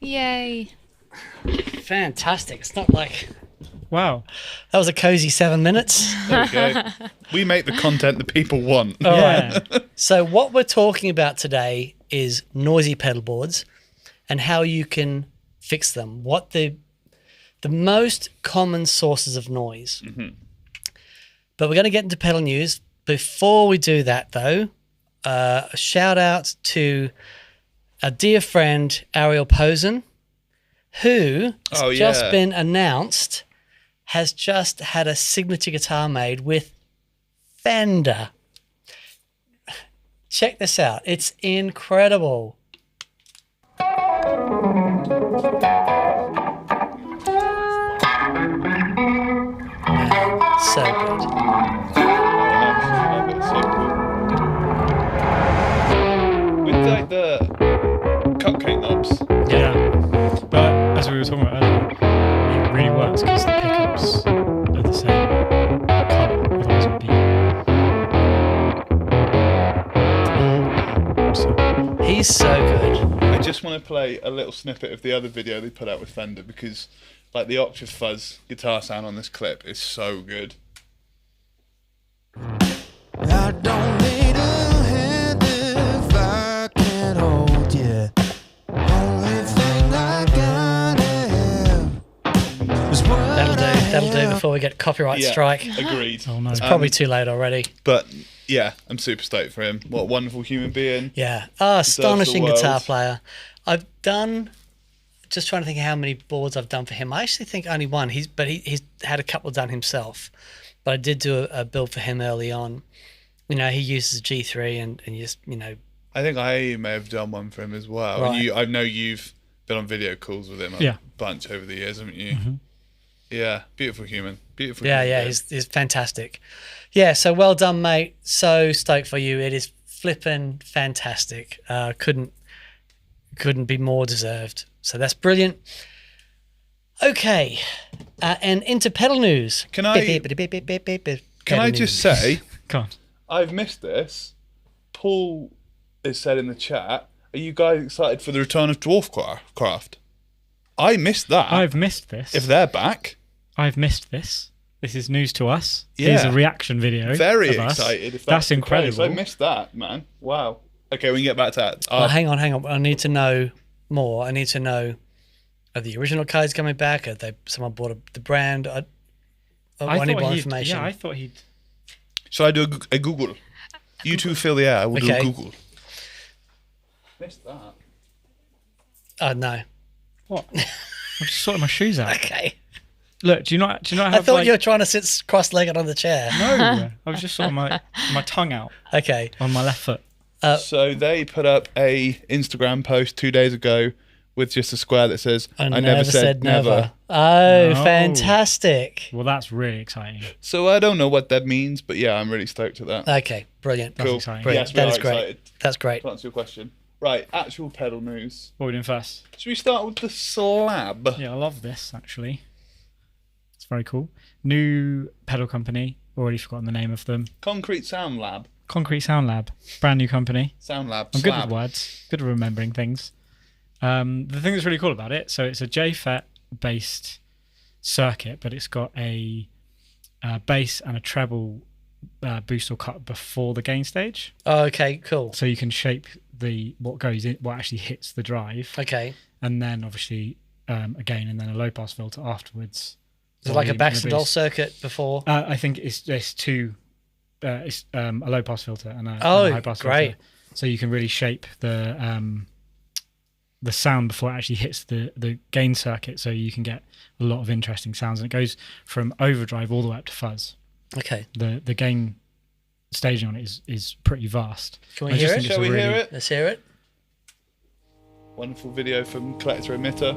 Yay. Fantastic. It's not like... Wow. That was a cozy 7 minutes. There we go. We make the content that people want. All Yeah. right. So what we're talking about today is noisy pedal boards and how you can fix them. What the most common sources of noise. Mm-hmm. But we're going to get into pedal news. Before we do that, though, a shout out to a dear friend, Ariel Posen, who has just been announced, has just had a signature guitar made with Fender. Check this out. It's incredible. So good. With like the cupcake knobs. Yeah. But as we were talking about earlier, it really works because the pickups are the same colour. Otherwise it would be... He's so good. I just want to play a little snippet of the other video they put out with Fender because like the Octave Fuzz guitar sound on this clip is so good. I don't need a hand if I can hold you. Only thing I gotta have is what That'll do before we get copyright strike. Agreed. Oh, no. It's probably too late already. But yeah, I'm super stoked for him. What a wonderful human being. Yeah. Astonishing Deserves the guitar world. player. I've done, just trying to think of how many boards I've done for him. I actually think only one. He's had a couple done himself. But I did do a build for him early on. You know, he uses G3 and just, you know. I think I may have done one for him as well. Right. And I know you've been on video calls with him a bunch over the years, haven't you? Mm-hmm. Yeah, beautiful human. Beautiful Yeah, human yeah, being. he's fantastic. Yeah, so well done, mate. So stoked for you. It is flipping fantastic. Couldn't be more deserved. So that's brilliant. Okay, and into pedal news. Can I Pedal just news. say, Come on. I've missed this. Paul has said in the chat, are you guys excited for the return of Dwarfcraft? I missed that. I've missed this. If they're back, I've missed this. This is news to us. Yeah. Here's a reaction video. very of us. excited. If That's the incredible. case. I missed that, man. Wow. Okay, we can get back to that. Well, hang on. I need to know more. I need to know, are the original cards coming back? Are they, someone bought the brand? I need more information. Yeah, I thought he'd... Shall I do a Google? You two fill the air. I will do a Okay. Google. Missed that. Oh, no. What? I'm just sorting my shoes out. Okay. Look, do you not have I thought like... you were trying to sit cross-legged on the chair. No, I was just sorting my tongue out Okay. on my left foot. So they put up a Instagram post 2 days ago with just a square that says, I never said never. Oh, No. fantastic. Well, that's really exciting. So I don't know what that means, but yeah, I'm really stoked at that. Okay, brilliant. That's Cool. exciting. Brilliant. Yes, we That are is great. excited. That's great. To answer your question. Right, actual pedal news. What are we doing first? Should we start with the Slab? Yeah, I love this, actually. It's very cool. New pedal company. Already forgotten the name of them. Concrete Sound Lab. Concrete Sound Lab. Brand new company. Sound Lab. I'm good Slab. with words. Good at remembering things. The thing that's really cool about it, so it's a JFET based circuit, but it's got a bass and a treble boost or cut before the gain stage. Oh, okay, cool. So you can shape what goes in, what actually hits the drive, Okay. and then obviously a gain and then a low pass filter afterwards. Is it like a Volume and Baxter boost. circuit before? I think it's two. It's a low pass filter and a Oh, high pass great. filter. So you can really shape the sound before it actually hits the gain circuit. So you can get a lot of interesting sounds, and it goes from overdrive all the way up to fuzz. Okay. The gain staging on it is pretty vast. Can we I just hear think it? it's Shall a we hear really- it? Let's hear it. Wonderful video from Collector Emitter.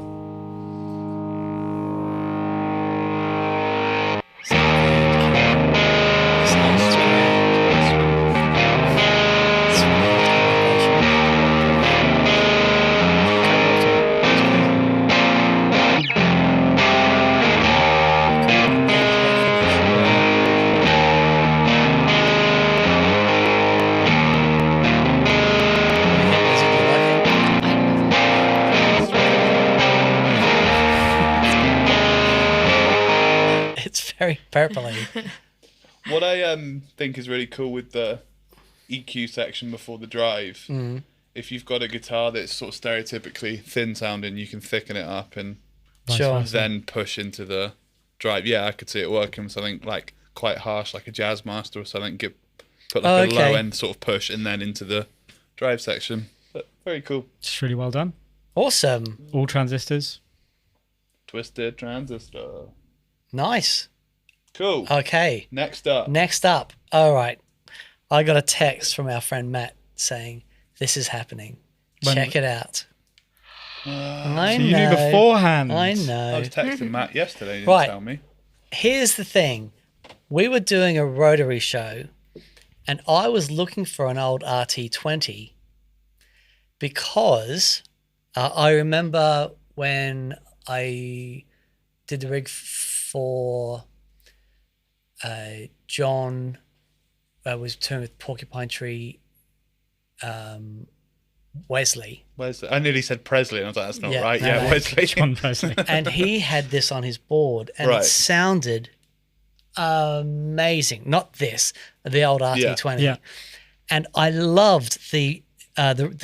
very purpley. What I think is really cool with the EQ section before the drive, if you've got a guitar that's sort of stereotypically thin sounding, you can thicken it up and Sure. then push into the drive. Yeah, I could see it working with something like quite harsh, like a Jazz Master or something. Put like a low end sort of push and then into the drive section. But very cool. It's really well done. Awesome. All transistors. Twisted transistor. Nice. Cool. Okay. Next up. All right. I got a text from our friend Matt saying, this is happening. Check it out. I So you knew beforehand. I I know. was texting Matt yesterday. He didn't Right. tell me. Here's the thing. We were doing a Rotary show, and I was looking for an old RT20 because I remember when I did the rig for John, was touring with Porcupine Tree, Wesley. I nearly said Presley, and I was like, that's not Yeah, right. no, Yeah, no. Wesley. John Presley. And he had this on his board, and Right. it sounded amazing. Not this, the old RT20. Yeah. And I loved the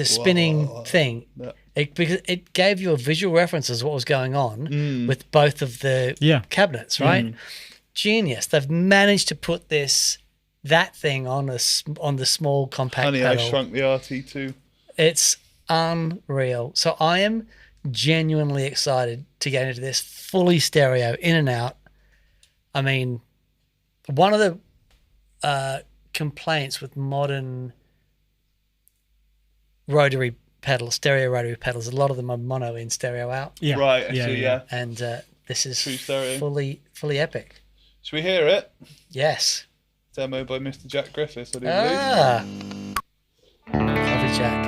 spinning thing. Yeah. Because it gave you a visual reference as what was going on with both of the Yeah. cabinets, right? Genius. They've managed to put that thing on the small compact Honey, pedal. I Shrunk the RT2. It's unreal. So I am genuinely excited to get into this fully stereo, in and out. I mean, one of the complaints with modern rotary pedals, stereo rotary pedals, a lot of them are mono in, stereo out. Yeah. Right, I see, yeah. And this is True stereo. fully epic. Should we hear it? Yes. Demo by Mr. Jack Griffiths, I do believe. Lovely Jack.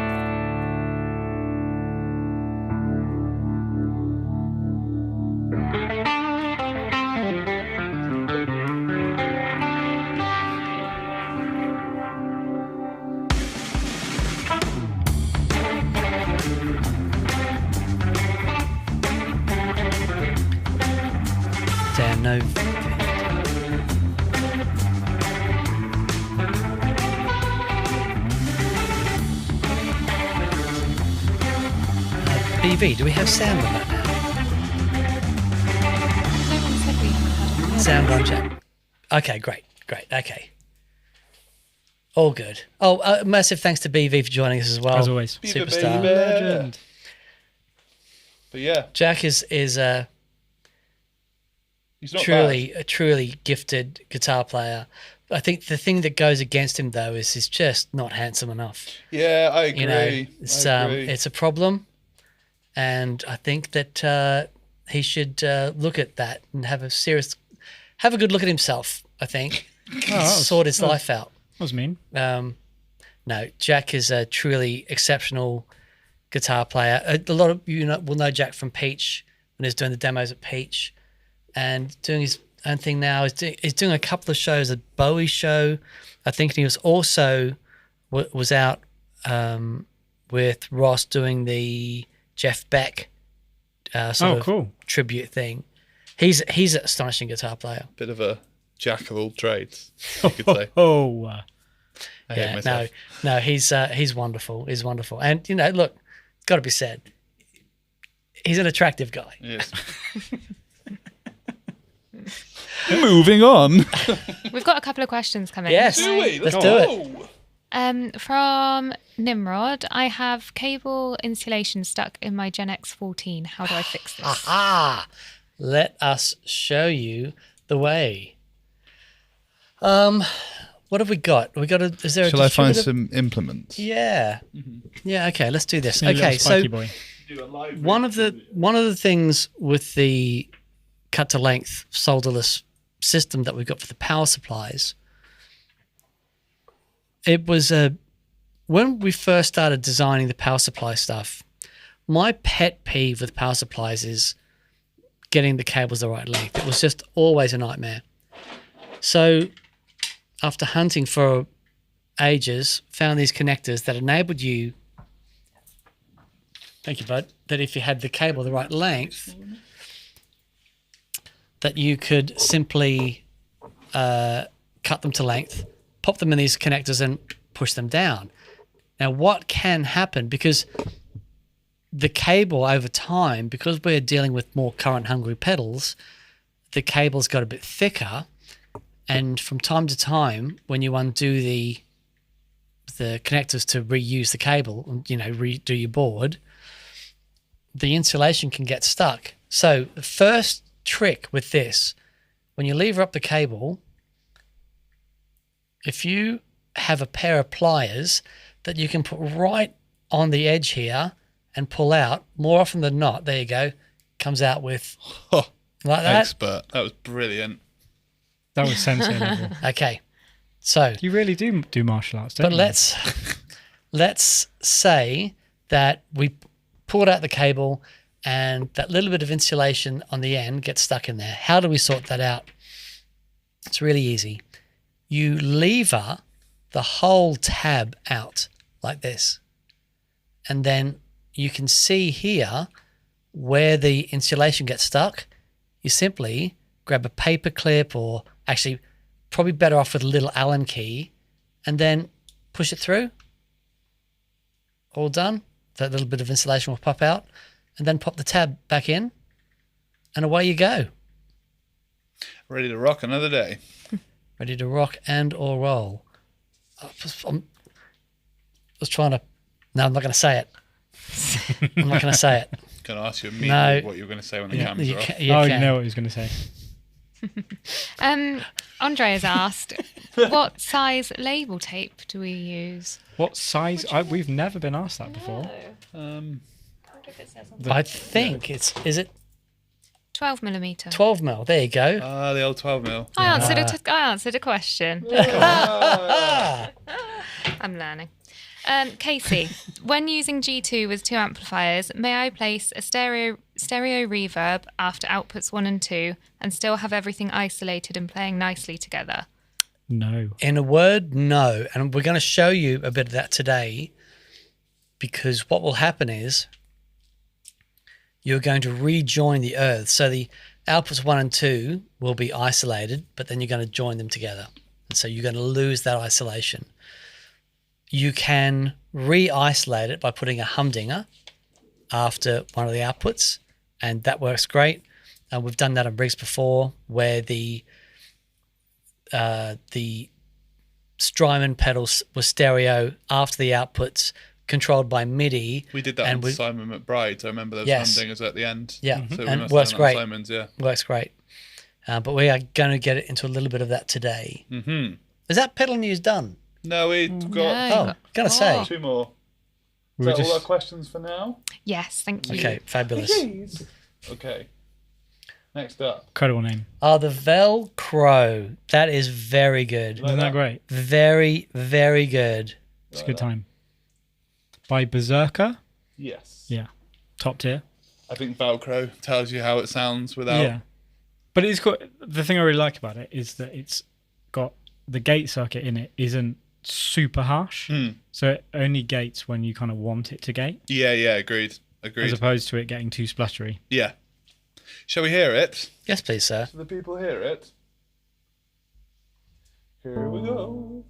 Damn, no. BV, do we have sound on that now? No one said we had it. Sound on Jack. Okay, great. Okay. All good. Oh, massive thanks to BV for joining us as well. As always. Beaver Superstar. baby. Legend. But yeah, Jack is he's not a truly gifted guitar player. I think the thing that goes against him though is he's just not handsome enough. bad. Yeah, I agree. You know, it's I agree. it's a problem, and I think that he should look at that and have a good look at himself. I think sort his life out. That was mean. No, Jack is a truly exceptional guitar player. A lot of you will know Jack from Peach when he was doing the demos at Peach, and doing his own thing now. He's doing a couple of shows, a Bowie show, I think, and he was also was out with Ross doing the Jeff Beck sort of Cool. tribute thing. He's an astonishing guitar player. Bit of a jack of all trades, you could say. Oh, I hate Yeah, myself. no, he's wonderful. He's wonderful, and you know, look, it's got to be said, he's an attractive guy. Yes. Moving on. We've got a couple of questions coming. Yes. Do we? Let's Let's do go. From Nimrod, I have cable insulation stuck in my Gen X 14. How do I fix this? Aha! Let us show you the way. What have we got? Is there a Shall I find distributor- some implements? Yeah. Yeah, okay, let's do this. you little Okay, so spiky boy. one of the things with the cut to length solderless system that we've got for the power supplies, it was when we first started designing the power supply stuff, my pet peeve with power supplies is getting the cables the right length. It was just always a nightmare. So after hunting for ages, found these connectors that enabled you, thank you, bud, that if you had the cable the right length, that you could simply cut them to length, pop them in these connectors and push them down. Now, what can happen, because the cable over time, because we're dealing with more current-hungry pedals, the cable's got a bit thicker, and from time to time, when you undo the connectors to reuse the cable, redo your board, the insulation can get stuck. So the first trick with this, when you lever up the cable, if you have a pair of pliers that you can put right on the edge here and pull out, more often than not, there you go, comes out with like that. Expert. That was brilliant. That was sensei level. Okay, so You really do martial arts, don't but you? let's say that we pulled out the cable and that little bit of insulation on the end gets stuck in there. How do we sort that out? It's really easy. You lever the whole tab out like this, and then you can see here where the insulation gets stuck. You simply grab a paper clip, or actually probably better off with a little Allen key, and then push it through. All done. That little bit of insulation will pop out, and then pop the tab back in, and away you go. Ready to rock another day. Ready to rock and or roll. I was trying to... No, I'm not going to say it. I'm not going to say it. Going to ask you immediately No. what you were going to say when the cameras are off. You know what he was going to say. Andre has asked, what size label tape do we use? What size? We've never been asked that before. I think it's... Is it 12 millimeter. 12 mil? There you go. The old 12 mil. I answered a question. I'm learning. Casey, when using G2 with 2 amplifiers, may I place a stereo reverb after outputs 1 and 2 and still have everything isolated and playing nicely together? No. In a word, no. And we're going to show you a bit of that today, because what will happen is you're going to rejoin the earth. So the outputs 1 and 2 will be isolated, but then you're going to join them together. And so you're going to lose that isolation. You can re-isolate it by putting a humdinger after one of the outputs, and that works great. And we've done that on rigs before, where the Strymon pedals were stereo after the outputs, controlled by MIDI. We did that and on Simon McBride. I remember those Yes. humdingers at the end. Yeah, So we and must works have done it great. on Simon's, yeah. Works great. But we are going to get into a little bit of that today. Mm-hmm. Is that pedal news done? No, we've got Oh, gonna say. 2 more. Is We're that all just- our questions for now? Yes, thank you. Okay, fabulous. Okay. Next up. Incredible name. Oh, the Velcrow. That is very good. Isn't that great? Very, very good. It's a good time. By Berserker. Yes. Yeah. Top tier. I think Velcrow tells you how it sounds without... Yeah. But it's got, the thing I really like about it is that it's got the gate circuit in it isn't super harsh. So it only gates when you kind of want it to gate, Yeah, agreed. as opposed to it getting too spluttery. Yeah. Shall we hear it? Yes, please, sir. Do the people hear it? Here we go.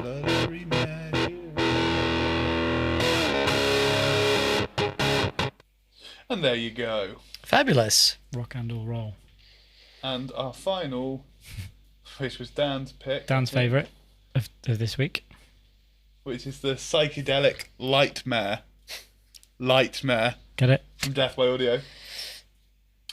Rotary man here. And there you go. Fabulous. Rock and or roll. And our final, which was Dan's pick. Dan's favourite of this week. Which is the psychedelic Lightmare. Lightmare Get it? from Death by Audio.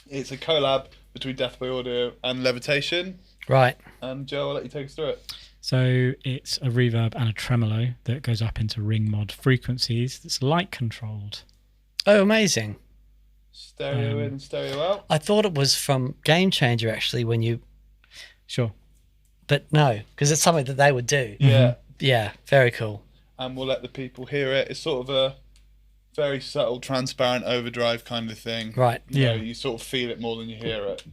It's a collab between Death by Audio and Levitation. Right. And Joe, I'll let you take us through it. So it's a reverb and a tremolo that goes up into ring mod frequencies that's light controlled. Oh, amazing. Stereo in and stereo out. I thought it was from Game Changer, actually, when you... Sure. But no, because it's something that they would do. Yeah. Yeah, very cool. And we'll let the people hear it. It's sort of a very subtle, transparent overdrive kind of thing. Right. You know, Yeah. you sort of feel it more than you hear it.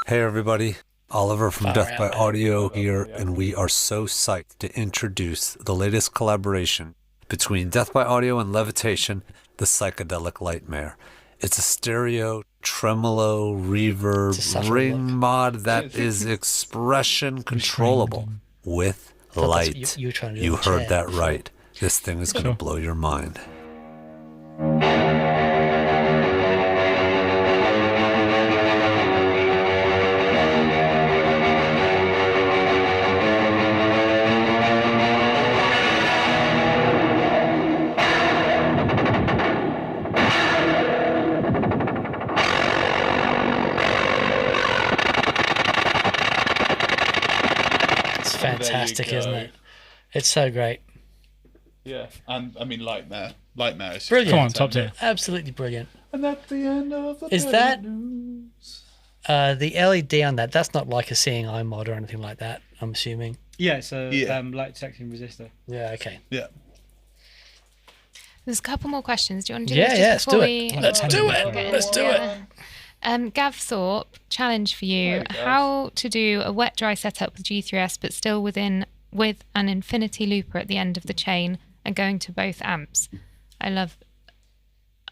Hey everybody, Oliver from Far Death out, by man. Audio here, and we are so psyched to introduce the latest collaboration between Death by Audio and Levitation, the psychedelic Lightmare. It's a stereo, tremolo, It's a subtle reverb, ring look. mod that is expression controllable with thought that's what light. you were trying to do You in the heard chair that right. This thing is going to Sure. blow your mind. It's fantastic, go. isn't it? It's so great. Yeah, and I mean Lightmare. Lightmare is Brilliant. Come on, top tier. Absolutely brilliant. And that's the end of the Is that the LED on that? That's not like a seeing eye mod or anything like that, I'm assuming. Yeah, it's a Yeah. light detection resistor. Yeah, okay. Yeah. There's a couple more questions. Do you want to do Yeah, this yeah, just let's before do we... it. Let's do it. Let's do it. Gav Thorpe, challenge for you. Hi, Gav. How to do a wet-dry setup with G3S, but still with an infinity looper at the end of the chain and going to both amps.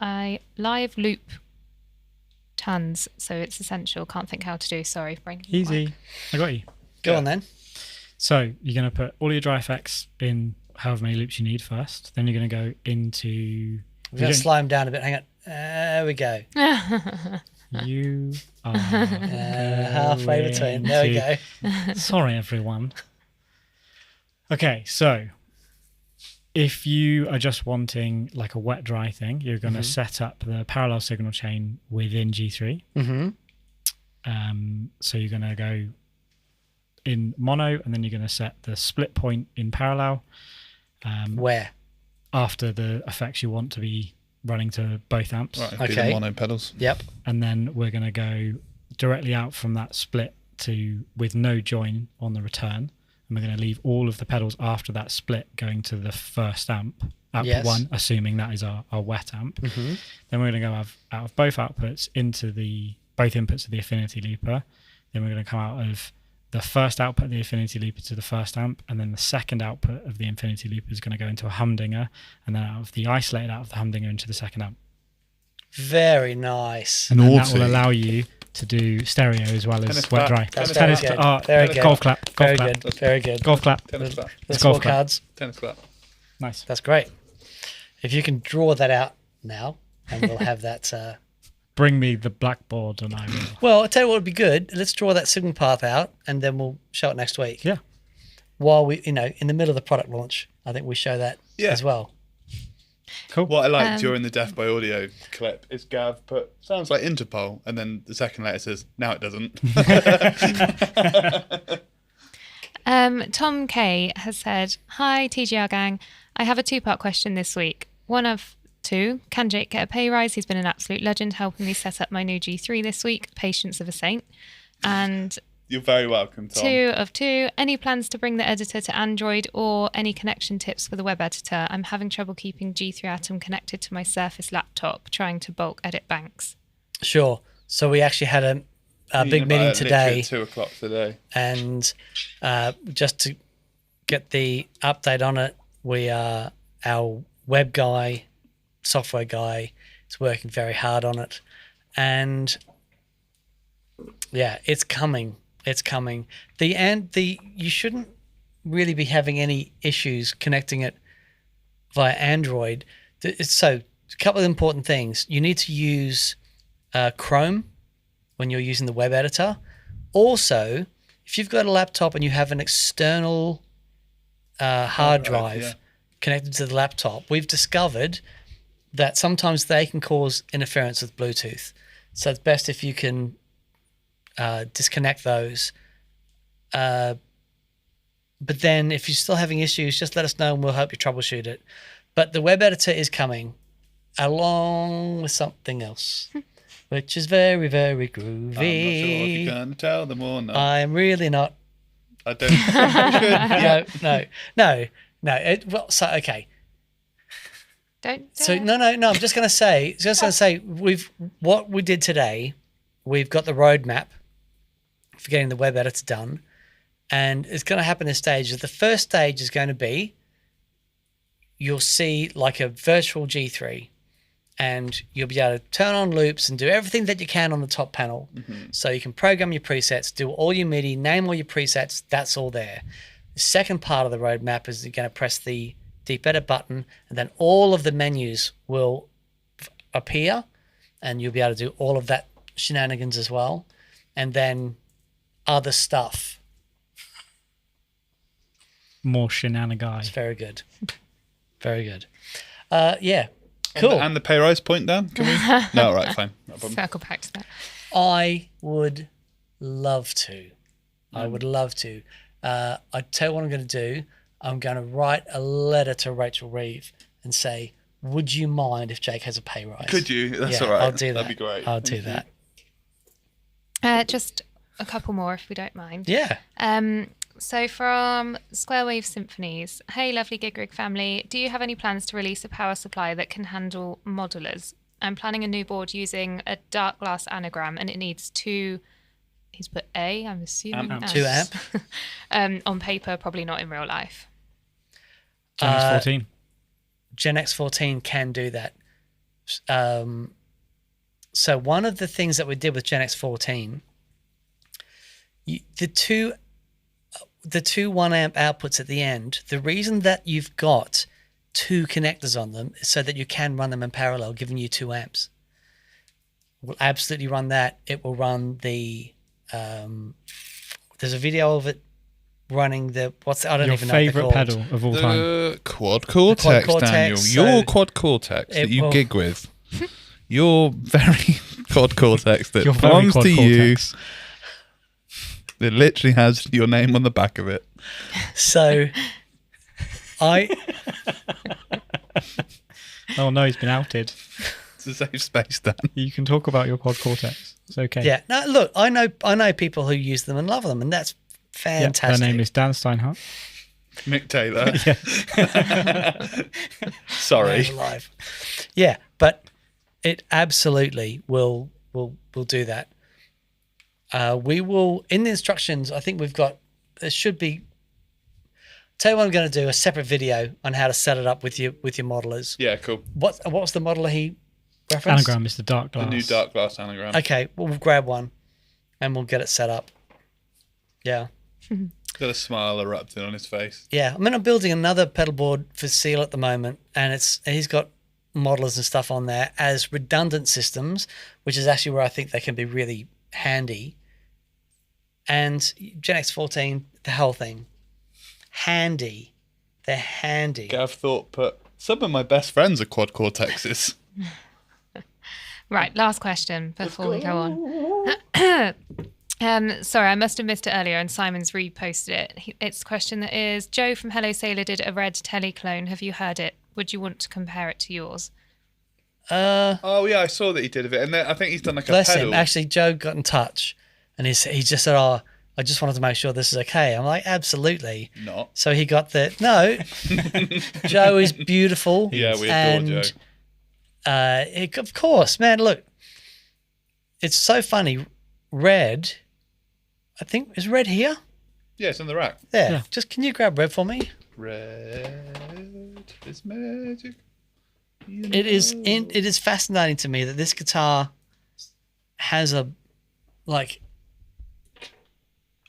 I live loop tons, so it's essential. Can't think how to do. Sorry, brain doesn't Easy. work. I got you. Go Yeah. on then. So you're going to put all your dry effects in however many loops you need first. Then you're going to go into... We're going to slide them down a bit. Hang on. There we go. You are Halfway between. There we go. Sorry, everyone. Okay, so if you are just wanting like a wet dry thing, you're going to set up the parallel signal chain within G3. Mm-hmm. So you're going to go in mono, and then you're going to set the split point in parallel Where? after the effects you want to be running to both amps. Right, okay. Okay. The mono pedals. Yep. And then we're going to go directly out from that split to with no join on the return, and we're going to leave all of the pedals after that split going to the first amp, output Yes. 1, assuming that is our wet amp. Mm-hmm. Then we're going to go out of both outputs into the both inputs of the affinity looper. Then we're going to come out of the first output of the affinity looper to the first amp, and then the second output of the infinity looper is going to go into a humdinger, and then out of the isolated out of the humdinger into the second amp. Very nice. And that Naughty. will allow you to do stereo as well as Tennis wet clap. dry. That's Tennis very good. clap. Very Tennis- good. Golf clap. Golf Very clap. good. Very good. Golf clap. Tennis clap. The It's golf scorecards. clap. Tennis clap. Nice. That's great. If you can draw that out now, and we'll have that. Bring me the blackboard and I will. Well, I'll tell you what would be good. Let's draw that signal path out, and then we'll show it next week. Yeah. While we, in the middle of the product launch, I think we show that Yeah. as well. Cool. What I liked during the Death by Audio clip is Gav put sounds like Interpol, and then the second letter says now it doesn't. Tom K has said, "Hi TGR gang, I have a two-part question this week. One of two, can Jake get a pay rise? He's been an absolute legend helping me set up my new G3 this week. Patience of a saint. And You're very welcome, Tom. 2 of 2, any plans to bring the editor to Android or any connection tips for the web editor? I'm having trouble keeping G3 Atom connected to my Surface laptop, trying to bulk edit banks." Sure. So we actually had a big meeting Literally today, at 2 o'clock today. and just to get the update on it, our web guy, software guy, is working very hard on it, and yeah, it's coming. It's coming. You shouldn't really be having any issues connecting it via Android. So a couple of important things. You need to use Chrome when you're using the web editor. Also, if you've got a laptop and you have an external hard drive yeah. connected to the laptop, we've discovered that sometimes they can cause interference with Bluetooth. So it's best if you can disconnect those. But then if you're still having issues, just let us know and we'll help you troubleshoot it. But the web editor is coming along with something else, which is very, very groovy. I'm not sure if you're going to tell them or not. I'm really not I don't. Yeah. No. Okay. Don't. So no. I'm just going to say, what we did today. We've got the roadmap for getting the web editor done, and it's going to happen in stages. The first stage is going to be you'll see like a virtual G3, and you'll be able to turn on loops and do everything that you can on the top panel. So you can program your presets, do all your MIDI, name all your presets. That's all there. The second part of the roadmap is you're going to press the Deep Edit button, and then all of the menus will appear, and you'll be able to do all of that shenanigans as well, and then other stuff. More shenanigans. It's very good. Very good. Yeah. Cool. And the pay rise point down? Can we? No, right, fine. No problem. Circle back to that. I would love to. I would love to. I tell you what I'm going to do. I'm going to write a letter to Rachel Reeve and say, would you mind if Jake has a pay rise? Could you? That's Yeah, all right. I'll do that. That'd be great. I'll do that. Just a couple more, if we don't mind. Yeah. So from Square Wave Symphonies, hey, lovely Gig Rig family, do you have any plans to release a power supply that can handle modulars? I'm planning a new board using a dark glass anagram, and it needs two. He's put A, I'm assuming. Amp. 2 amp. On paper, probably not in real life. Gen 14. Gen X14 can do that. So one of the things that we did with Gen X14, the two 1 amp outputs at the end, the reason that you've got 2 connectors on them is so that you can run them in parallel, giving you 2 amps. We'll absolutely run that. It will run the there's a video of it running the I don't Your even know what they're favourite called. pedal of all time. The Quad Cortex, Cortex, Daniel. so Your Quad Cortex that it you will- gig with. Your very Quad Cortex that Your very belongs quad to you. cortex. It literally has your name on the back of it. So I Oh no, he's been outed. It's a safe space, Dan. You can talk about your quad cortex. It's okay. yeah, no, look, I know people who use them and love them, and that's Yeah, fantastic. their name is Dan Steinhardt. Mick Taylor. Sorry. Alive. Yeah, but it absolutely will do that. We will in the instructions. I think there should be. Tell you what I'm going to do, a separate video on how to set it up with your modelers. Yeah, cool. What was the modeler he referenced? Anagram is the dark glass. The new dark glass anagram. Okay, we'll grab one, and we'll get it set up. Yeah. Got a smile erupting on his face. Yeah, I mean, I'm building another pedal board for Seal at the moment, and he's got modelers and stuff on there as redundant systems, which is actually where I think they can be really handy. And Gen X14, the whole thing, handy. They're handy. Gav thought, put some of my best friends are Quad Cortexes. Right, last question before we go on. Sorry, I must have missed it earlier, and Simon's reposted it. It's a question that is, Joe from Hello Sailor did a red telly clone. Have you heard it? Would you want to compare it to yours? Oh yeah, I saw that he did of it, and then I think he's done like Bless a pedal. him. Actually, Joe got in touch, and he just said, "Oh, I just wanted to make sure this is okay." I'm like, "Absolutely." Not. So he got the no. Joe is beautiful. Yeah, we adore and, Joe. of course, man. Look, it's so funny. Red, I think, is Red here? Yeah, it's in the rack. There. Yeah. Just can you grab Red for me? Red is magic. It is fascinating to me that this guitar has a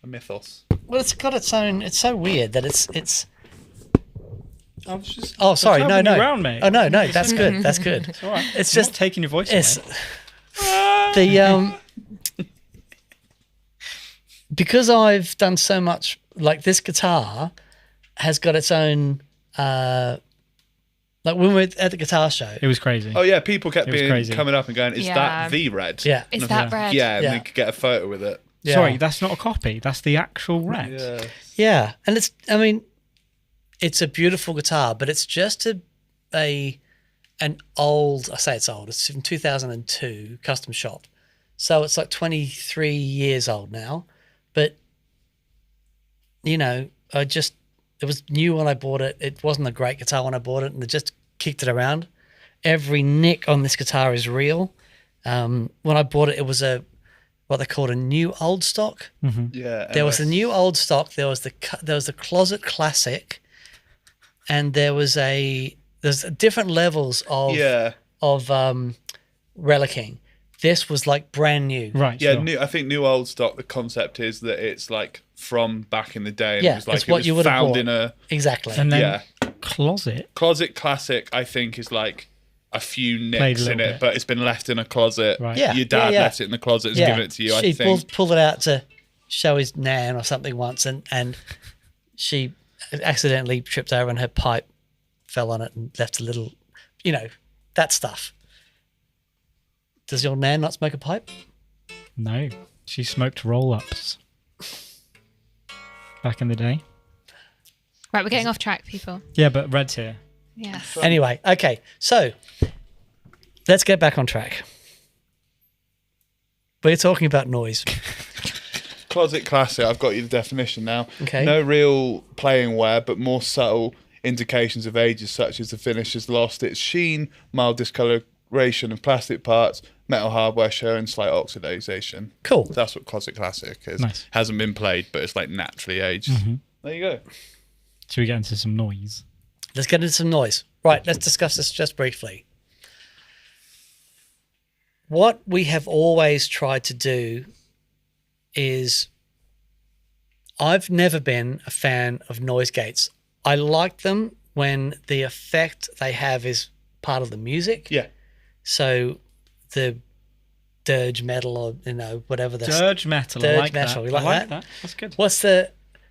mythos. well, it's got its own. It's so weird that it's. I was just. Oh, sorry, no. Round, mate. Oh no, that's good. That's good. It's all right. It's I'm not just taking your voice it's away. the because I've done so much. Like this guitar has got its own. Like when we were at the guitar show. It was crazy. Oh yeah, people kept It was crazy. coming up and going, "Is Yeah. that the red?" Yeah. Is And that red? Yeah, and Yeah. they could get a photo with it. Yeah. Sorry, that's not a copy. That's the actual red. Yeah. Yeah, and it's a beautiful guitar, but it's just an old. I say it's old. It's from 2002 custom shop, so it's like 23 years old now. But you know, it was new when I bought it. It wasn't a great guitar when I bought it, and I just kicked it around. Every nick on this guitar is real. When I bought it, it was what they called a new old stock. Yeah. There was the new old stock. There was the Closet Classic, and there's different levels of relicking. This was like brand new. Right. Yeah, sure. I think new old stock. The concept is that it's like from back in the day. And Yeah, it was like it's what you would have found bought. in a Exactly. And then closet. Closet Classic. I think is like a few Played nicks a in little it, bit. but it's been left in a closet. Right. Yeah, Your dad yeah. left it in the closet and given it to you. I She think. pulled it out to show his nan or something once, and she accidentally tripped over and her pipe fell on it and left a little, you know, that stuff. Does your nan not smoke a pipe? No, she smoked roll-ups back in the day. Right, we're getting off track, people. Yeah, but Red's here. Yes. Anyway, okay, so let's get back on track. We're talking about noise. Closet Classic. I've got you the definition now. Okay. No real playing wear, but more subtle indications of ages, such as the finish has lost its sheen, mild discoloration of plastic parts, metal hardware showing slight oxidation. Cool. That's what Closet Classic is. Nice. Hasn't been played, but it's like naturally aged. There you go. Should we get into some noise? Let's get into some noise. Right, let's discuss this just briefly. What we have always tried to do is, I've never been a fan of noise gates. I like them when the effect they have is part of the music. Yeah. So the dirge metal, or whatever the Dirge metal. Dirge I like metal. that. You like I like that? that. That's good.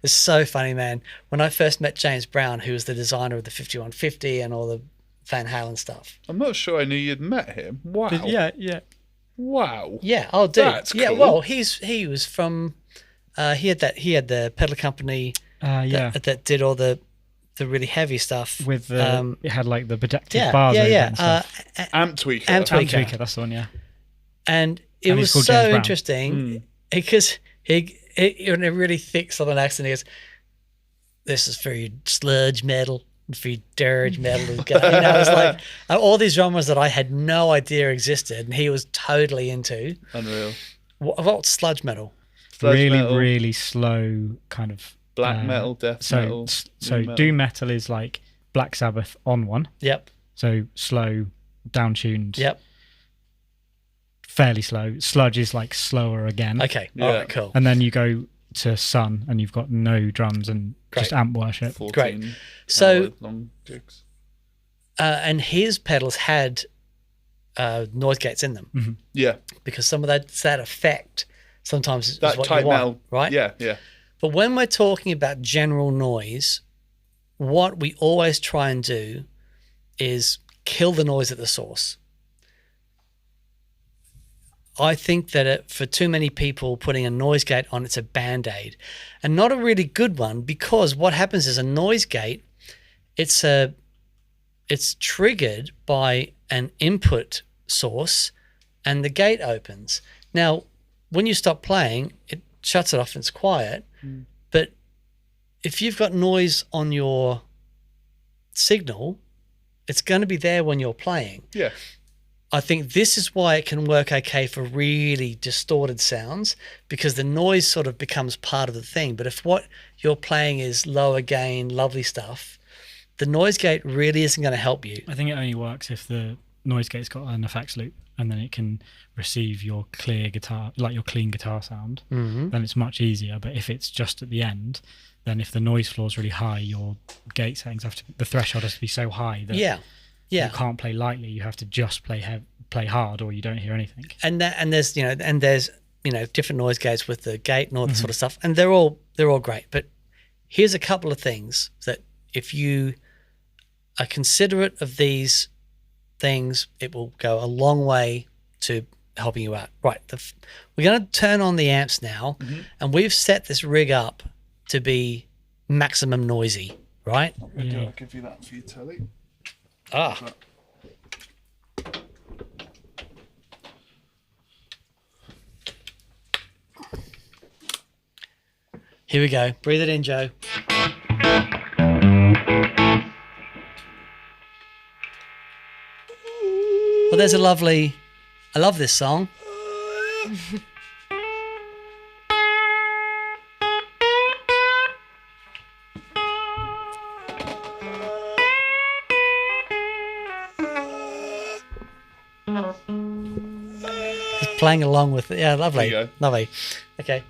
It's so funny, man. When I first met James Brown, who was the designer of the 5150 and all the Van Halen stuff. I'm not sure I knew you'd met him. Wow. Yeah. Wow. Yeah, oh, dude. That's yeah, cool. well, he was from. He had the pedal company. That did all the really heavy stuff With the it had like the protective yeah, bars over it yeah. and stuff. Amp Tweaker. Amp Amp Tweaker. Tweaker, that's the one, yeah. And it And was he's called so James Brown. interesting because he in a really thick southern accent, he goes, "This is for your sludge metal, for your dirge metal." It's like all these genres that I had no idea existed, and he was totally into. Unreal. What's sludge metal? Sludge really, metal, really slow kind of black metal, death metal. So nu metal. doom metal is like Black Sabbath on one. Yep. So slow, down-tuned. Yep. Fairly slow. Sludge is like slower again. Okay. Yeah. All right. Cool. And then you go to Sun and you've got no drums and just amp worship. 14 Great. So- hour long gigs. And his pedals had noise gates in them Yeah. because some of that effect sometimes is That what type you want, metal. right? Yeah. But when we're talking about general noise, what we always try and do is kill the noise at the source. I think that for too many people, putting a noise gate on, it's a band-aid, and not a really good one, because what happens is a noise gate, it's triggered by an input source, and the gate opens. Now, when you stop playing, it shuts it off and it's quiet. But if you've got noise on your signal, it's going to be there when you're playing. Yeah. I think this is why it can work okay for really distorted sounds, because the noise sort of becomes part of the thing. But if what you're playing is lower gain, lovely stuff, the noise gate really isn't going to help you. I think it only works if the noise gate's got an effects loop and then it can receive your clear guitar, like your clean guitar sound. Then it's much easier. But if it's just at the end, then if the noise floor is really high, your gate settings the threshold has to be so high that you can't play lightly. You have to just play hard, or you don't hear anything. And there's different noise gates with the gate and all that sort of stuff, and they're all great. But here's a couple of things that if you are considerate of these things, it will go a long way to helping you out. Right, we're going to turn on the amps now, and we've set this rig up to be maximum noisy, right? Yeah. I'll give you that for your telly. Here we go. Breathe it in, Joe. Well, there's a lovely... I love this song. Just playing along with it. Yeah, lovely. There you go. Lovely. Okay.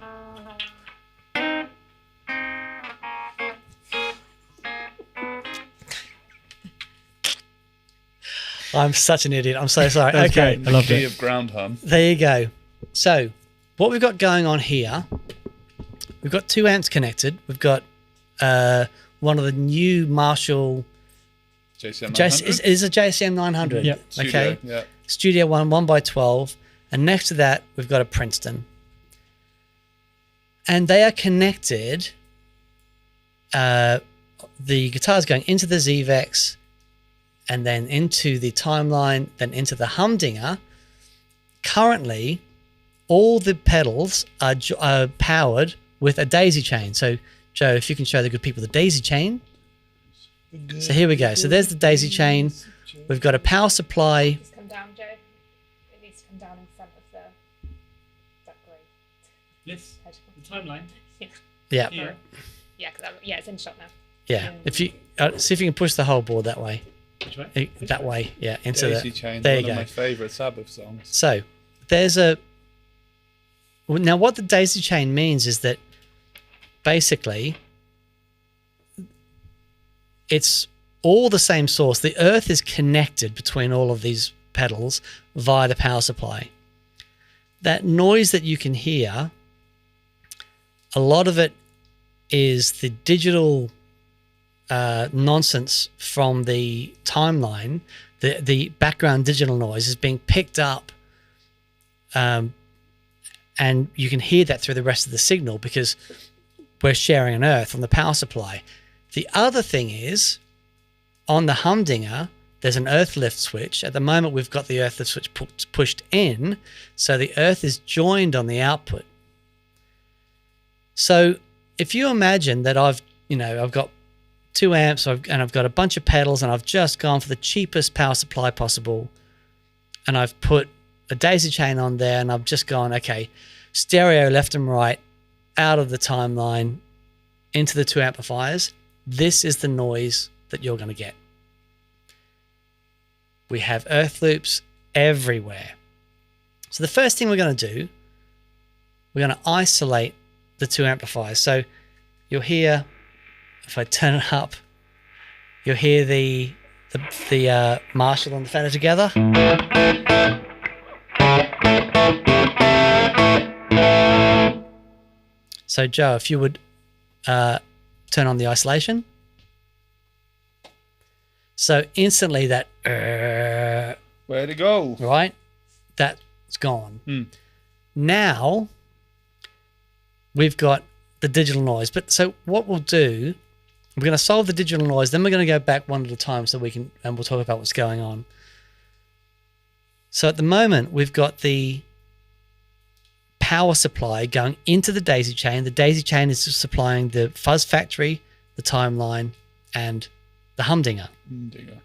I'm such an idiot. I'm so sorry. That was Okay. great. I loved Key it. of ground hum. There you go. So, what we've got going on here, we've got 2 amps connected. We've got one of the new Marshall. JCM 900. Is a JCM 900. Yep. Okay. Studio, yeah. Studio 1x12. And next to that, we've got a Princeton. And they are connected. The guitar's going into the ZVEX and then into the Timeline, then into the Humdinger. Currently, all the pedals are powered with a daisy chain. So, Joe, if you can show the good people the daisy chain. So here we go. So there's the daisy chain. We've got a power supply. Just come down, Joe. It needs to come down in front of that grey. This, the timeline. Yeah. Here. Yeah, it's in shot now. Yeah. If you see if you can push the whole board that way. Which way? That way. Yeah. Into Daisy the. Chain, There one you of go. my favourite Sabbath songs. So there's a. Now, what the daisy chain means is that basically it's all the same source. The earth is connected between all of these pedals via the power supply. That noise that you can hear, a lot of it is the digital nonsense from the timeline. The background digital noise is being picked up, and you can hear that through the rest of the signal because we're sharing an earth on the power supply. The other thing is, on the Humdinger, there's an earth lift switch. At the moment, we've got the earth lift switch pushed in, so the earth is joined on the output. So if you imagine that I've got 2 amps and I've got a bunch of pedals and I've just gone for the cheapest power supply possible, and I've put a daisy chain on there and I've just gone, okay, stereo left and right out of the timeline into the 2 amplifiers. This is the noise that you're going to get. We have earth loops everywhere. So the first thing we're going to do, we're going to isolate the 2 amplifiers. So you'll hear, if I turn it up, you'll hear the Marshall and the Fender together. So Joe, if you would turn on the isolation. So instantly that, Where'd it go? right, that's gone. Now we've got the digital noise. But so what we'll do, we're going to solve the digital noise, then we're going to go back one at a time so we can, and we'll talk about what's going on. So at the moment, we've got the power supply going into the daisy chain. The daisy chain is supplying the Fuzz factory, the timeline, and the Humdinger. Digger.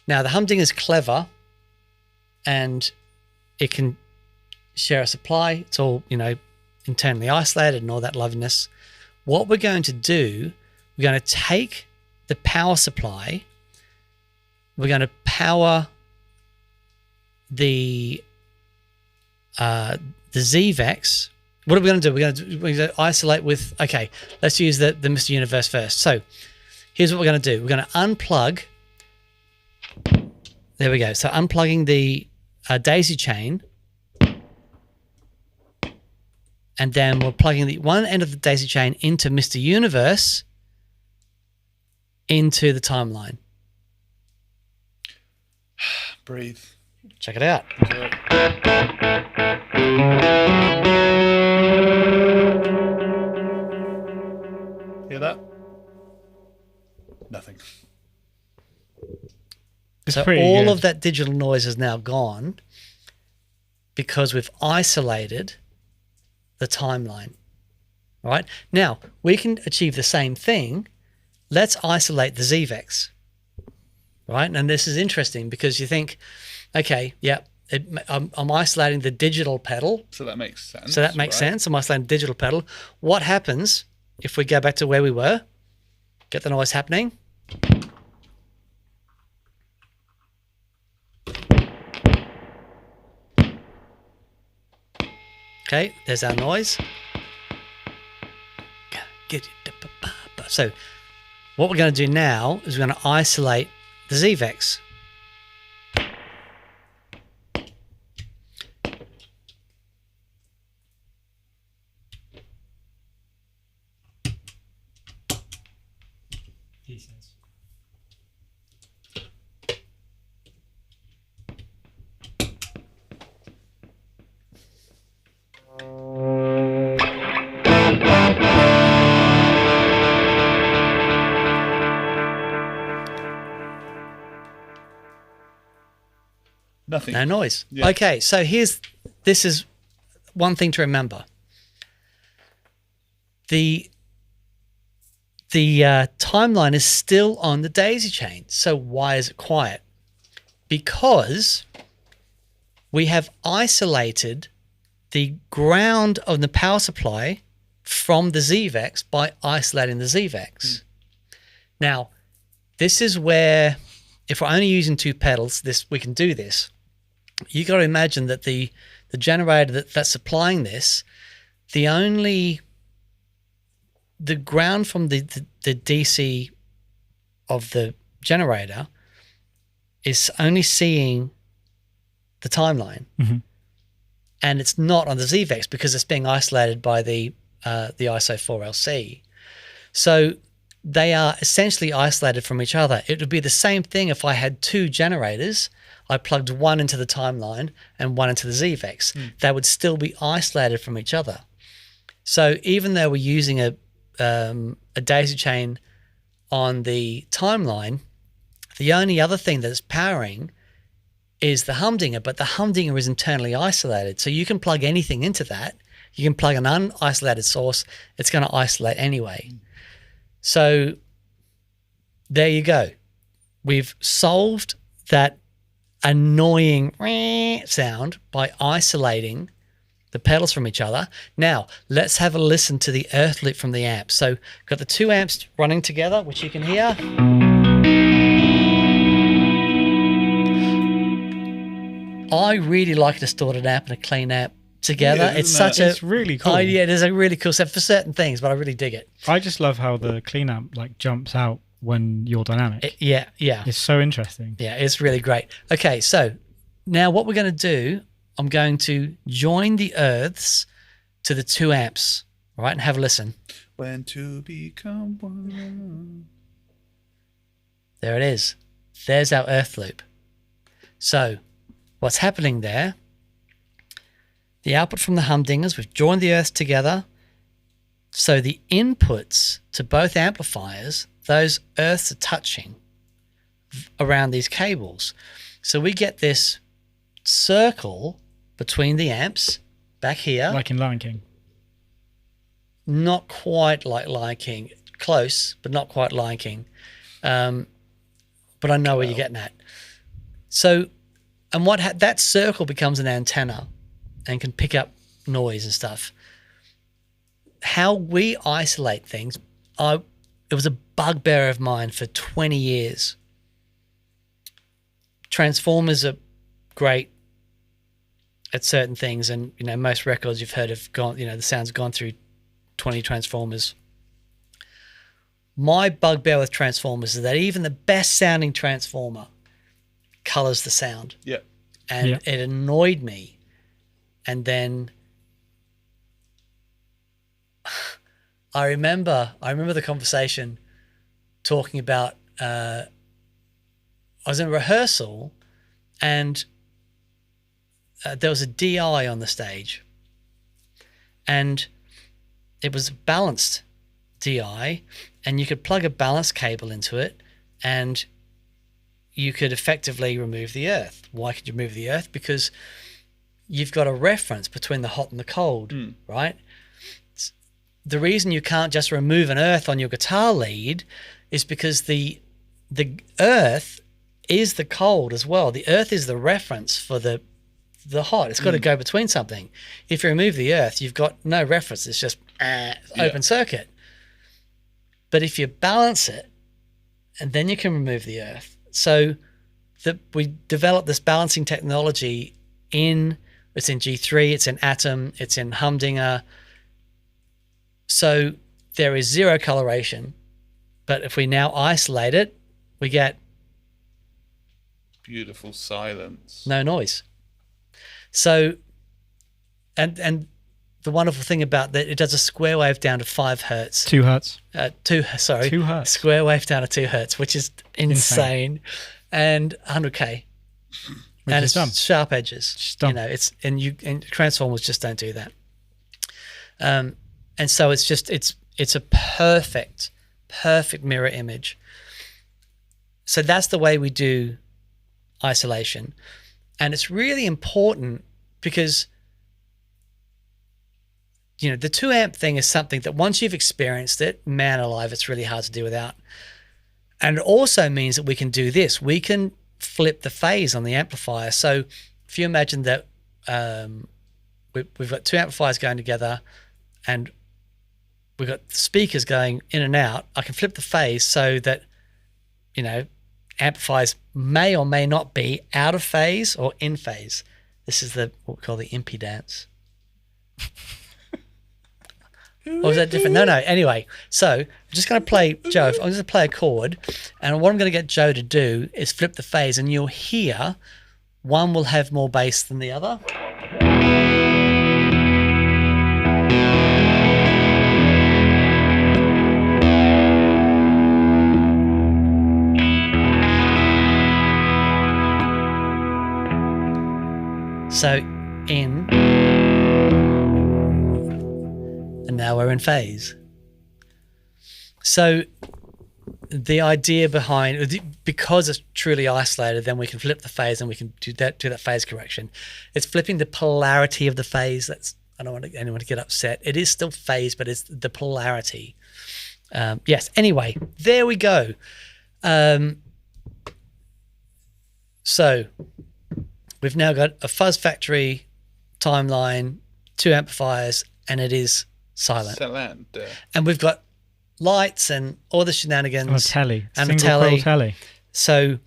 Now, the Humdinger is clever, and it can share a supply. It's all, internally isolated and all that loveliness. What we're going to do, we're going to take the power supply, we're going to power the ZVEX. What are we going to do? We're going to isolate with, okay, let's use the Mr. Universe first. So here's what we're going to do. We're going to unplug. There we go. So unplugging the daisy chain. And then we're plugging the one end of the daisy chain into Mr. Universe into the timeline. Breathe. Check it out. Hear that? Nothing. So pretty all good. of that digital noise is now gone because we've isolated the timeline. All right. Now, we can achieve the same thing. Let's isolate the ZVEX. Right. And this is interesting because you think, okay, yeah, I'm isolating the digital pedal. So that makes sense. Sense. I'm isolating the digital pedal. What happens if we go back to where we were? Get the noise happening. Okay, there's our noise. So what we're going to do now is we're going to isolate the ZVEX. Nothing. No noise. Yeah. Okay, so this is one thing to remember. The timeline is still on the daisy chain. So why is it quiet? Because we have isolated the ground of the power supply from the ZVEX by isolating the ZVEX. Now, this is where, if we're only using two pedals, we can do this. You got to imagine that the generator that's supplying this, the ground from the DC of the generator is only seeing the timeline, and it's not on the ZVEX because it's being isolated by the ISO 4LC. So they are essentially isolated from each other. It would be the same thing if I had two generators. I plugged one into the timeline and one into the ZVEX. They would still be isolated from each other. So even though we're using a daisy chain on the timeline, the only other thing that's powering is the humdinger, but the humdinger is internally isolated. So you can plug anything into that. You can plug an unisolated source. It's going to isolate anyway. So there you go. We've solved that annoying sound by isolating the pedals from earth other. Now, let's have a listen to the earth loop from the amp. So got the two amps running together, which you can hear. I really like a distorted amp and a clean amp together. Yeah, it's really cool. Yeah, it is a really cool set for certain things, but I really dig it. I just love how the clean amp like jumps out when you're dynamic. Yeah. It's so interesting. Yeah, it's really great. Okay, so now what we're going to do, I'm going to join the earths to the two amps, all right, and have a listen. When to become one. There it is. There's our earth loop. So what's happening there, the output from the humdingers, we've joined the earths together. So the inputs to both amplifiers, those earths are touching around these cables. So we get this circle between the amps back here. Like in Lion King. Not quite like Lion King. Close, but not quite Lion King. But I know where you're getting at. So, and that circle becomes an antenna and can pick up noise and stuff. How we isolate things, it was a bugbear of mine for 20 years. Transformers are great at certain things, and most records you've heard have gone, the sound's gone through 20 transformers. My bugbear with transformers is that even the best sounding transformer colors the sound. Yeah. And it annoyed me. And then I remember the conversation talking about I was in a rehearsal and there was a DI on the stage, and it was a balanced DI, and you could plug a balance cable into it and you could effectively remove the earth. Why could you remove the earth? Because you've got a reference between the hot and the cold, right? the reason you can't just remove an earth on your guitar lead is because the earth is the cold as well. The earth is the reference for the hot. It's got to go between something. If you remove the earth, you've got no reference. It's just open circuit. But if you balance it, and then you can remove the earth. So we developed this balancing technology it's in G3, it's in Atom, it's in Humdinger. So there is zero coloration. But if we now isolate it, we get beautiful silence. no noise. So, and the wonderful thing about that, it does a square wave down to 5 hertz. 2 hertz. 2 hertz. Square wave down to 2 hertz, which is insane. And 100K. And it's dumb. Sharp edges. Just dumb. You know, and transformers just don't do that. And so it's a perfect mirror image. So that's the way we do isolation. And it's really important because, you know, the 2 amp thing is something that once you've experienced it, man alive, it's really hard to do without. And it also means that we can do this. We can flip the phase on the amplifier. So if you imagine that we've got 2 amplifiers going together and we've got speakers going in and out, I can flip the phase so that, you know, amplifiers may or may not be out of phase or in phase. This is what we call the impedance. Or was that different? No. Anyway, so I'm just going to play, Joe, I'm just going to play a chord, and what I'm going to get Joe to do is flip the phase, and you'll hear one will have more bass than the other. So in, and now we're in phase. So the idea behind, because it's truly isolated, then we can flip the phase and we can do that phase correction. It's flipping the polarity of the phase. I don't want anyone to get upset. It is still phase, but it's the polarity. Yes. Anyway, there we go. So we've now got a Fuzz Factory timeline, 2 amplifiers, and it is silent. And we've got lights and all the shenanigans. And a telly. And Single a telly. coil telly. So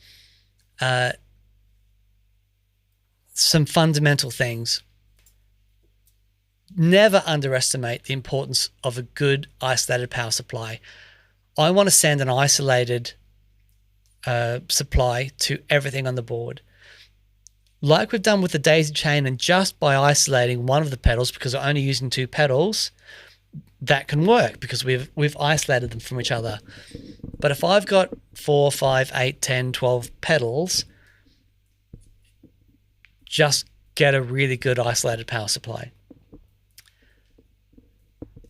some fundamental things. Never underestimate the importance of a good isolated power supply. I want to send an isolated supply to everything on the board. Like we've done with the daisy chain, and just by isolating one of the pedals, because we're only using 2 pedals, that can work because we've isolated them from each other. But if I've got 4, 5, 8, 10, 12 pedals, just get a really good isolated power supply.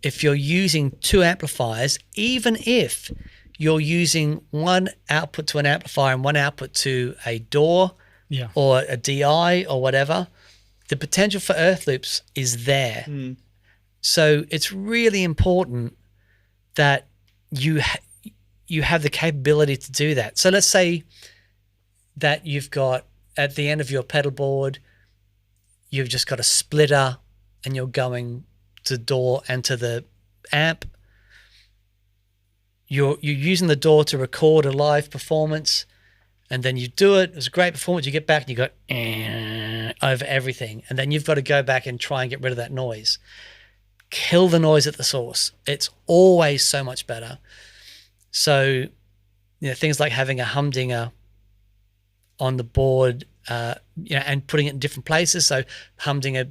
If you're using 2 amplifiers, even if you're using one output to an amplifier and one output to a DAW, or a DI or whatever, the potential for earth loops is there. So it's really important that you have the capability to do that. So let's say that you've got, at the end of your pedal board, you've just got a splitter and you're going to DAW and to the amp. You're using the DAW to record a live performance, and then you do it. It was a great performance. You get back and you go over everything. And then you've got to go back and try and get rid of that noise. Kill the noise at the source. It's always so much better. So, you know, things like having a humdinger on the board, and putting it in different places. So humdinger,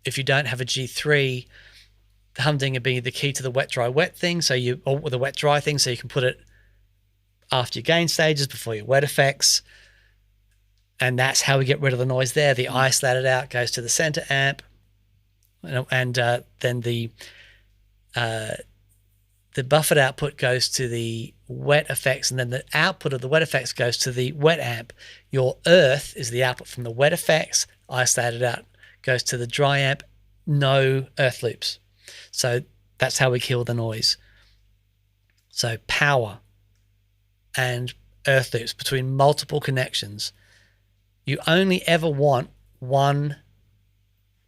if you don't have a G3, the humdinger being the key to the wet, dry, wet thing. Or the wet, dry thing. So you can put it after your gain stages, before your wet effects. And that's how we get rid of the noise there. The isolated out goes to the center amp, and then the buffered output goes to the wet effects, and then the output of the wet effects goes to the wet amp. Your earth is the output from the wet effects. Isolated out goes to the dry amp. No earth loops. So That's how we kill the noise. So power and earth loops between multiple connections. You only ever want one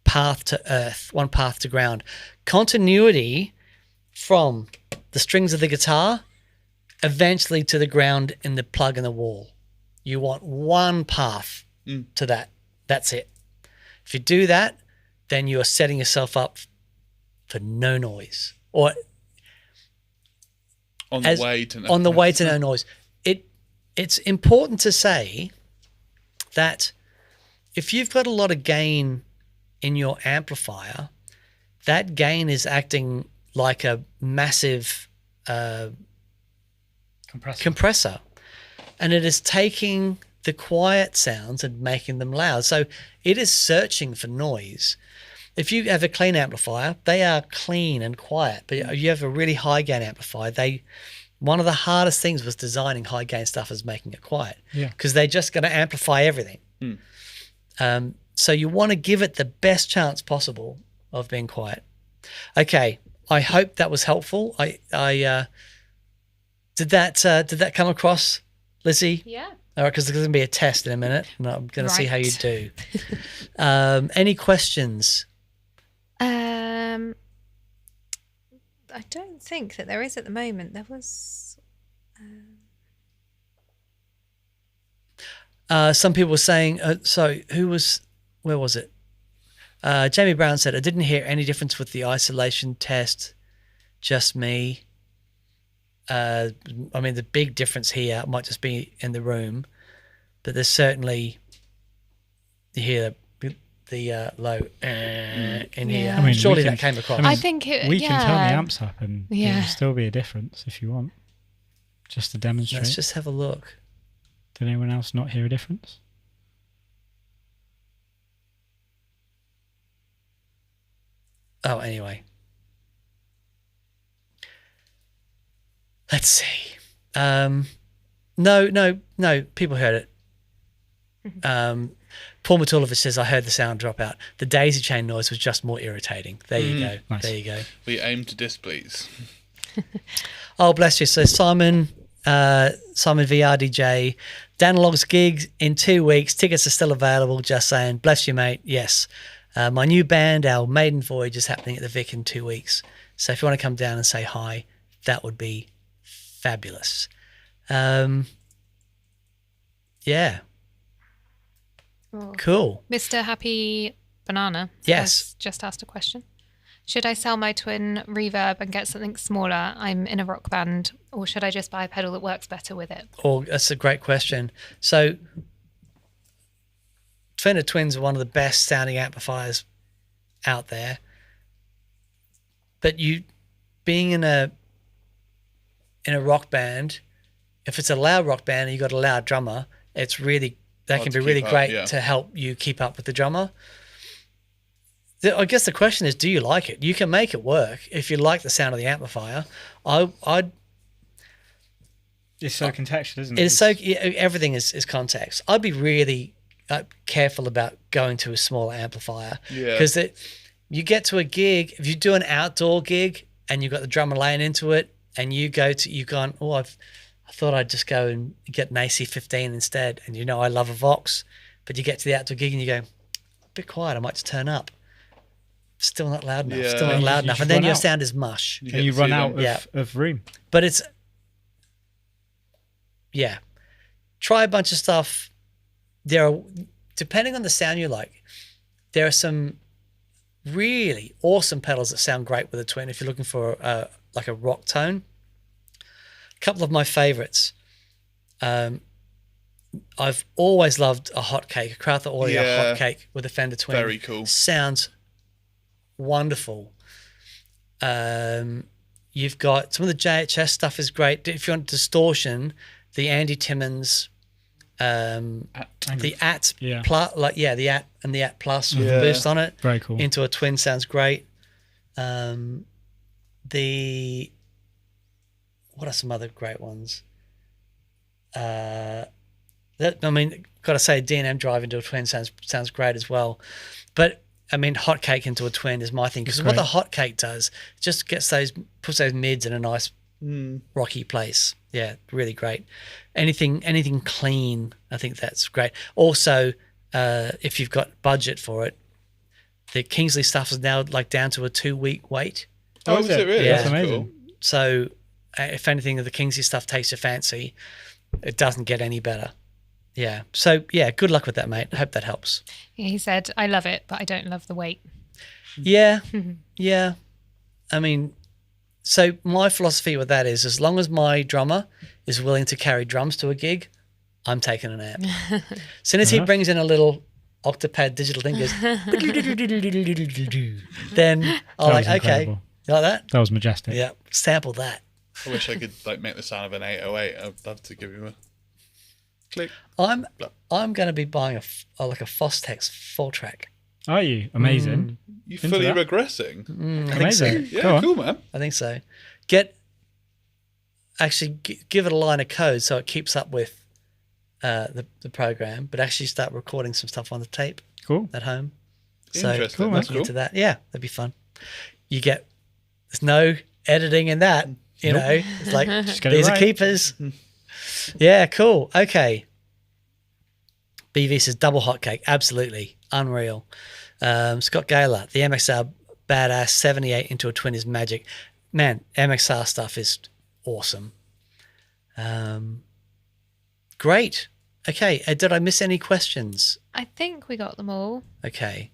path to earth, one path to ground. Continuity from the strings of the guitar eventually to the ground in the plug in the wall. You want one path to that. That's it. If you do that, then you are setting yourself up for no noise, or on the way to no noise. It's important to say that if you've got a lot of gain in your amplifier, that gain is acting like a massive compressor, and it is taking the quiet sounds and making them loud. So it is searching for noise. If you have a clean amplifier, they are clean and quiet. But you have a really high gain amplifier, one of the hardest things was designing high gain stuff is making it quiet. Yeah. Because they're just going to amplify everything. So you want to give it the best chance possible of being quiet. Okay, I hope that was helpful. I did that come across, Lizzie? Yeah. All right, because there's going to be a test in a minute, and I'm going to see how you Right. do. Any questions? I don't think that there is at the moment. There was. Some people were saying, where was it? Jamie Brown said, I didn't hear any difference with the isolation test, just me. I mean, the big difference here might just be in the room, but there's certainly, you hear the low in here. I mean, surely we that can- came across. I think it, We can turn the yeah. amps up and Yeah. there'll still be a difference if you want. Just to demonstrate. Let's just have a look. Did anyone else not hear a difference? Oh, anyway. Let's see. No. People heard it. Paul Matulovic says, I heard the sound drop out. The daisy chain noise was just more irritating. There you go. Nice. There you go. We aim to displease. Oh, bless you. So Simon VRDJ, Danalog's gig in 2 weeks. Tickets are still available. Just saying. Bless you, mate. Yes. My new band, our maiden voyage, is happening at the Vic in 2 weeks. So if you want to come down and say hi, that would be fabulous. Yeah. Oh. Cool. Mr. Happy Banana Yes. has just asked a question. Should I sell my twin reverb and get something smaller? I'm in a rock band, or should I just buy a pedal that works better with it? Oh, that's a great question. So Fender Twins are one of the best sounding amplifiers out there. But you being in a rock band, if it's a loud rock band and you've got a loud drummer, it's really that can Hard to be really keep up, great yeah. to help you keep up with the drummer. I guess the question is, do you like it? You can make it work if you like the sound of the amplifier. I'd It's so contextual, isn't it? It's so everything is context. I'd be really careful about going to a smaller amplifier because you get to a gig. If you do an outdoor gig and you've got the drummer laying into it, and you've gone, I thought I'd just go and get an AC-15 instead. And I love a Vox, but you get to the outdoor gig and you go, a bit quiet. I might just turn up. Still not loud enough. Yeah. Still not You loud enough, should and then run your out. sound is mush. And you run out Yeah. of room. But it's, yeah. Try a bunch of stuff. Depending on the sound you like, there are some really awesome pedals that sound great with a twin if you're looking for like a rock tone. A couple of my favorites. I've always loved a Hotcake, a Crowther Audio Yeah. Hotcake with a Fender Twin. Very cool. Sounds wonderful. You've got some of the JHS stuff is great. If you want distortion, the Andy Timmons, the AT Yeah. plus, the AT and the AT plus with Yeah. a boost on it Very cool. into a twin sounds great. What are some other great ones? Got to say, D&M drive into a twin sounds great as well. But I mean, hotcake into a twin is my thing, because what the hotcake does, just puts those mids in a nice rocky place. Yeah, really great. Anything clean, I think that's great. Also, if you've got budget for it, the Kingsley stuff is now like down to a 2-week wait. Oh, is it really? Yeah. That's amazing. Cool. So if anything of the Kingsley stuff takes your fancy, it doesn't get any better. Yeah. So yeah, good luck with that, mate. I hope that helps. He said, I love it, but I don't love the weight. Yeah. Yeah. I mean, so my philosophy with that is, as long as my drummer is willing to carry drums to a gig, I'm taking an amp. As soon as he brings in a little Octopad digital thing, goes, then I'm like, okay, incredible. you like that? That was majestic. Yeah, sample that. I wish I could like make the sound of an 808. I'd love to give you a click. I'm going to be buying a Fostex 4-track. Are you? Amazing. You Into fully that? regressing. I think so. Amazing. Yeah, Go on. cool, man. I think so. Give it a line of code so it keeps up with the program, but actually start recording some stuff on the tape Cool. at home. So Interesting. Cool, That's looking cool. into that. Yeah, that'd be fun. There's no editing in that. You know, it's like Just get it these are right. keepers. Yeah, cool. Okay. BV says double hotcake. Absolutely. Unreal. Scott Gaylor, the MXR badass 78 into a twin is magic. Man, MXR stuff is awesome. Great. Okay. Did I miss any questions? I think we got them all. Okay.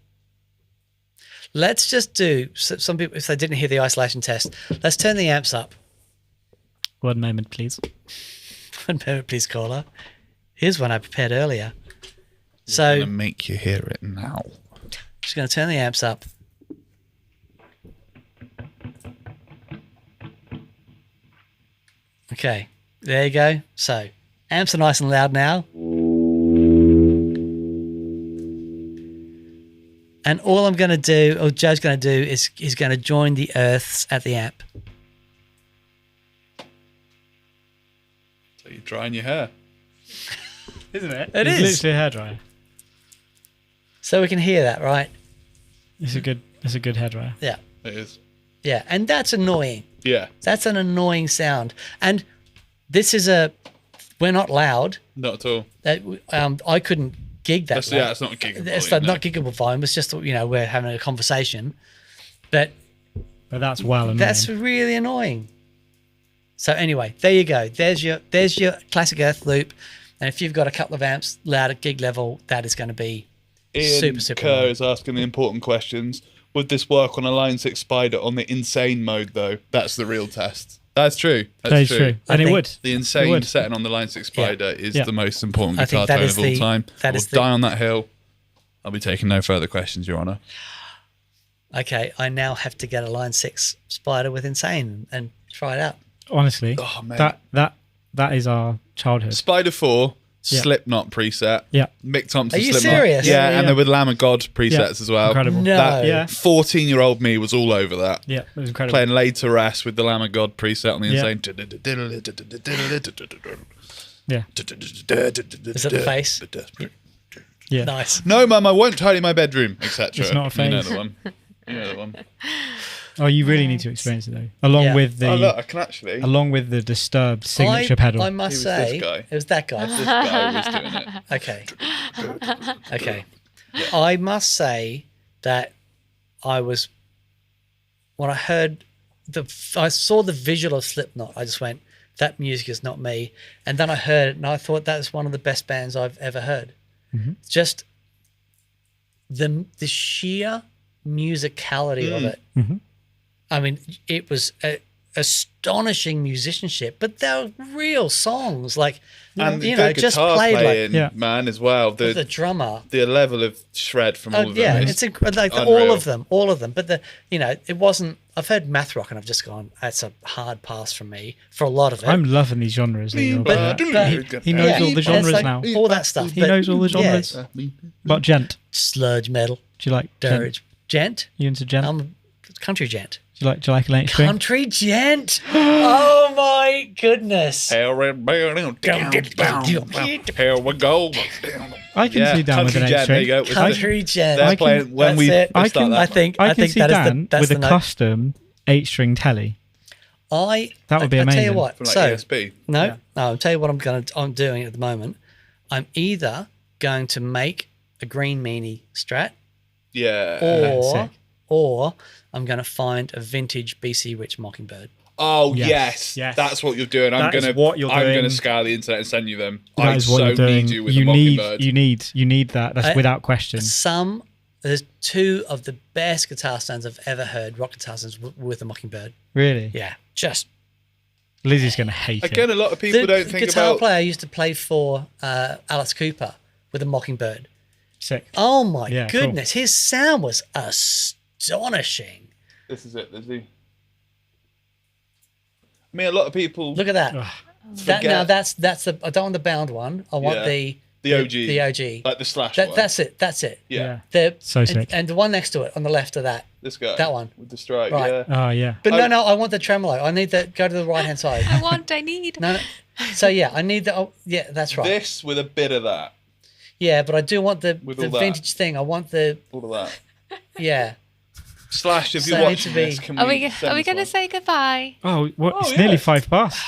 Let's just do, so some people, if they didn't hear the isolation test, let's turn the amps up. 1 moment, please. 1 moment, please, caller. Here's one I prepared earlier. I'm So gonna make you hear it now. just going to turn the amps up. Okay, there you go. So amps are nice and loud now. And all I'm going to do, or Joe's going to do, is he's going to join the earths at the amp. So you're drying your hair. Isn't it? It It's is. literally a hairdryer. So we can hear that, right? It's a good hairdryer. Yeah. It is. Yeah. And that's annoying. Yeah. That's an annoying sound. And this is we're not loud. Not at all. I couldn't gig that. That's, loud. yeah, it's not giggable. It's not giggable volume. It's just, we're having a conversation. But But that's well annoying. that's really annoying. So anyway, there you go. There's your classic earth loop. And if you've got a couple of amps loud at gig level, that is going to be Ian super Kerr annoying. is asking the important questions. Would this work on a Line 6 Spider on the insane mode, though? That's the real test. That's true. That is true. I And it think would. The It insane would. setting on the Line 6 Spider is Yeah. the most important I think guitar that tone is of all the- time. that I will is the- die on that hill. I'll be taking no further questions, Your Honour. Okay, I now have to get a Line 6 Spider with Insane and try it out. Honestly, Oh, man. that is our childhood. Spider 4, Yeah. Slipknot preset. Yeah. Mick Thompson Are you Slipknot. serious? Yeah, Yeah, and yeah. there were Lamb of God presets Yeah. as well. Incredible. No. That Yeah. 14-year-old me was all over that. Yeah, it was incredible. Playing Later Rest with the Lamb of God preset on the Yeah. insane. Yeah. Is it the face? Yeah. Nice. No, Mum, I won't tidy my bedroom, etc. It's not a You know phase. the one. You know the one. Oh, you really need to experience it though. Along Yeah. with the Oh, look, I can actually. along with the Disturbed signature pedal. I must He was this say, guy. it was that guy. This guy was doing it. Okay. Okay. I must say that when I heard I saw the visual of Slipknot, I just went, that music is not me. And then I heard it and I thought that was one of the best bands I've ever heard. Just the sheer musicality of it. I mean, it was astonishing musicianship, but they're real songs. Like, And you the know, good just guitar played playing, Yeah. man, as well. the The drummer. level of shred from all of Yeah, them. it's is like all unreal. of them. But it wasn't. I've heard math rock and I've just gone, that's a hard pass from me for a lot of it. I'm loving these genres. That you're But- putting out. but- He knows Yeah, all the it's genres like now. all that stuff. He but knows all the yeah, genres. But gent, sludge metal, do you like gent? dirge, gent. You into gent? I'm a country gent. Do you like Atlantic String? Country gent. Oh Oh my goodness. Here we go. I can see Dan with Country an Jam, there you eight-string. go. It's the- Country Jam. They're I can- playing when that's we it. I start can- that. I think I can see that is Dan that's with the a note. custom 8-string telly. That would be I'll tell you amazing. what. From like So ESP. no, I'll tell you what I'm doing at the moment. I'm either going to make a green meanie Strat, Yeah. or I'm going to find a vintage BC Rich Mockingbird. Oh Yes, yes, yes. that's what you're doing. I'm That is gonna what you're I'm doing. gonna scour the internet and send you them. That I is what so you're doing. need you with You the need, Mockingbird. you need that. That's without question. There's two of the best guitar stands I've ever heard, rock guitar stands with a Mockingbird. Really? Yeah, just Lizzie's going to hate Again, it. a lot of people the don't think guitar about. player I used to play for Alice Cooper with a Mockingbird. Sick. Oh my Yeah, cool. goodness, his sound was astonishing. This is it, Lizzie. I mean, a lot of people. Look at that. Ugh. That's the I don't want the bound one. I want Yeah. the OG. The OG. Like the Slash one. That's it. That's it. Yeah. The So sick. and the one next to it on the left of that. This guy. That one. With the stripe. Right. Yeah. Oh, yeah. But no, I want the tremolo. I need that. Go to the right hand side. I need. No. So yeah, I need the. Oh, yeah, that's right. This with a bit of that. Yeah, but I do want the With all that. vintage thing. I want the. All of that. Yeah. Slash, if So you're it watching needs to this, be- can Are we we send this going to one? say goodbye? Oh, what? Oh, It's yeah. nearly 5 past.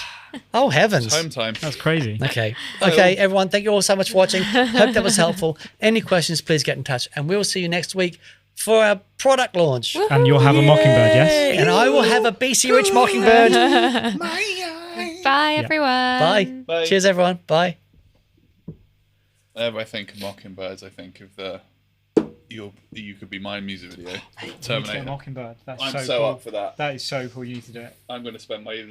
Oh heavens. Home time. That's crazy. Okay. Okay, everyone. Thank you all so much for watching. Hope that was helpful. Any questions, please get in touch, and we will see you next week for our product launch. And you'll have a Mockingbird, yes? And I will have a BC Rich Mockingbird. Bye, everyone. Bye. Bye. Cheers, everyone. Bye. Whenever I think of Mockingbirds, I think of the You Could Be Mine music video. Terminator. Mockingbird. That's I'm so so cool. up for that. That is so cool. You need to do it. I'm going to spend my evenings